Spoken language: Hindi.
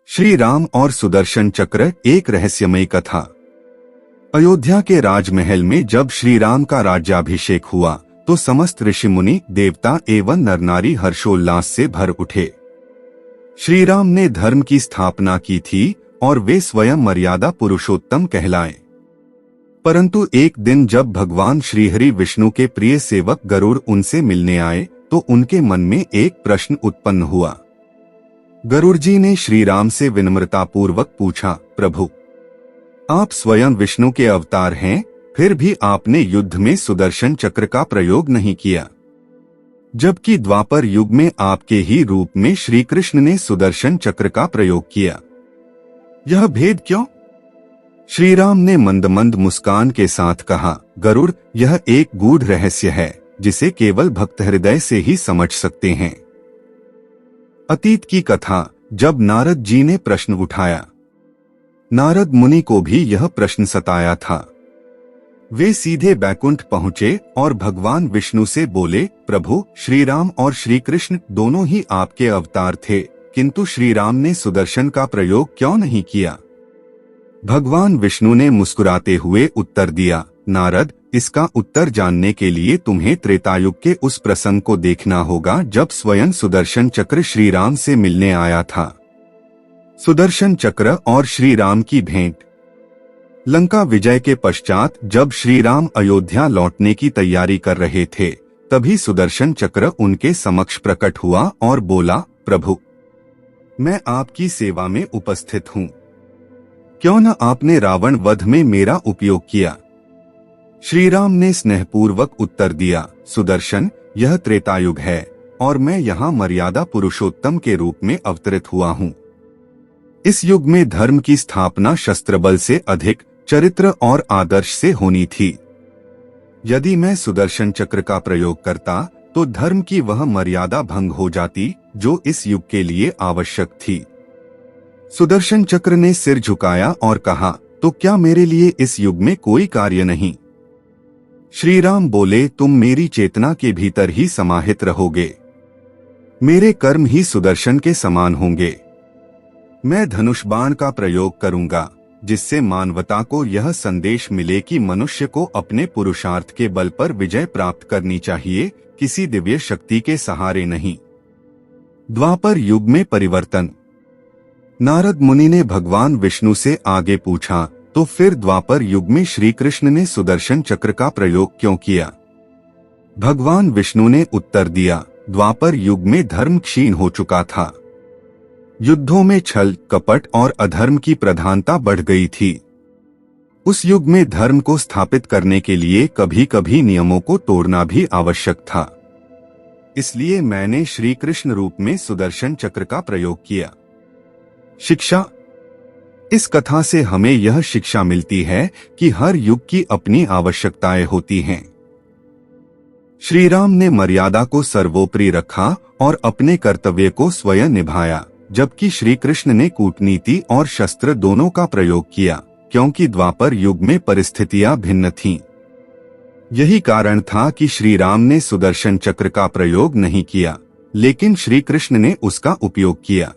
श्री राम और सुदर्शन चक्र, एक रहस्यमयी कथा। अयोध्या के राजमहल में जब श्री राम का राज्याभिषेक हुआ तो समस्त ऋषि मुनि, देवता एवं नरनारी हर्षोल्लास से भर उठे। श्री राम ने धर्म की स्थापना की थी और वे स्वयं मर्यादा पुरुषोत्तम कहलाए। परंतु एक दिन जब भगवान श्रीहरि विष्णु के प्रिय सेवक गरुड़ उनसे मिलने आए तो उनके मन में एक प्रश्न उत्पन्न हुआ। गरुड़ जी ने श्री राम से विनम्रतापूर्वक पूछा, प्रभु, आप स्वयं विष्णु के अवतार हैं, फिर भी आपने युद्ध में सुदर्शन चक्र का प्रयोग नहीं किया, जबकि द्वापर युग में आपके ही रूप में श्री कृष्ण ने सुदर्शन चक्र का प्रयोग किया। यह भेद क्यों? श्री राम ने मंद मंद मुस्कान के साथ कहा, गरुड़, यह एक गूढ़ रहस्य है जिसे केवल भक्त हृदय से ही समझ सकते हैं। अतीत की कथा, जब नारद जी ने प्रश्न उठाया। नारद मुनि को भी यह प्रश्न सताया था। वे सीधे बैकुंठ पहुंचे और भगवान विष्णु से बोले, प्रभु, श्री राम और श्री कृष्ण दोनों ही आपके अवतार थे, किंतु श्री राम ने सुदर्शन का प्रयोग क्यों नहीं किया? भगवान विष्णु ने मुस्कुराते हुए उत्तर दिया, नारद, इसका उत्तर जानने के लिए तुम्हें त्रेतायुग के उस प्रसंग को देखना होगा जब स्वयं सुदर्शन चक्र श्री राम से मिलने आया था। सुदर्शन चक्र और श्री राम की भेंट। लंका विजय के पश्चात जब श्री राम अयोध्या लौटने की तैयारी कर रहे थे, तभी सुदर्शन चक्र उनके समक्ष प्रकट हुआ और बोला, प्रभु, मैं आपकी सेवा में उपस्थित हूँ। क्यों न आपने रावण वध में मेरा उपयोग किया? श्री राम ने स्नेहपूर्वक उत्तर दिया, सुदर्शन, यह त्रेतायुग है और मैं यहाँ मर्यादा पुरुषोत्तम के रूप में अवतरित हुआ हूँ। इस युग में धर्म की स्थापना शस्त्र बल से अधिक चरित्र और आदर्श से होनी थी। यदि मैं सुदर्शन चक्र का प्रयोग करता तो धर्म की वह मर्यादा भंग हो जाती जो इस युग के लिए आवश्यक थी। सुदर्शन चक्र ने सिर झुकाया और कहा, तो क्या मेरे लिए इस युग में कोई कार्य नहीं? श्री राम बोले, तुम मेरी चेतना के भीतर ही समाहित रहोगे। मेरे कर्म ही सुदर्शन के समान होंगे। मैं धनुष बाण का प्रयोग करूंगा जिससे मानवता को यह संदेश मिले कि मनुष्य को अपने पुरुषार्थ के बल पर विजय प्राप्त करनी चाहिए, किसी दिव्य शक्ति के सहारे नहीं। द्वापर युग में परिवर्तन। नारद मुनि ने भगवान विष्णु से आगे पूछा, तो फिर द्वापर युग में श्री कृष्ण ने सुदर्शन चक्र का प्रयोग क्यों किया? भगवान विष्णु ने उत्तर दिया, द्वापर युग में धर्म क्षीण हो चुका था। युद्धों में छल, कपट और अधर्म की प्रधानता बढ़ गई थी। उस युग में धर्म को स्थापित करने के लिए कभी कभी नियमों को तोड़ना भी आवश्यक था। इसलिए मैंने श्री कृष्ण रूप में सुदर्शन चक्र का प्रयोग किया। शिक्षा। इस कथा से हमें यह शिक्षा मिलती है कि हर युग की अपनी आवश्यकताएं होती हैं। श्री राम ने मर्यादा को सर्वोपरि रखा और अपने कर्तव्य को स्वयं निभाया, जबकि श्री कृष्ण ने कूटनीति और शस्त्र दोनों का प्रयोग किया, क्योंकि द्वापर युग में परिस्थितियां भिन्न थीं। यही कारण था कि श्री राम ने सुदर्शन चक्र का प्रयोग नहीं किया, लेकिन श्री कृष्ण ने उसका उपयोग किया।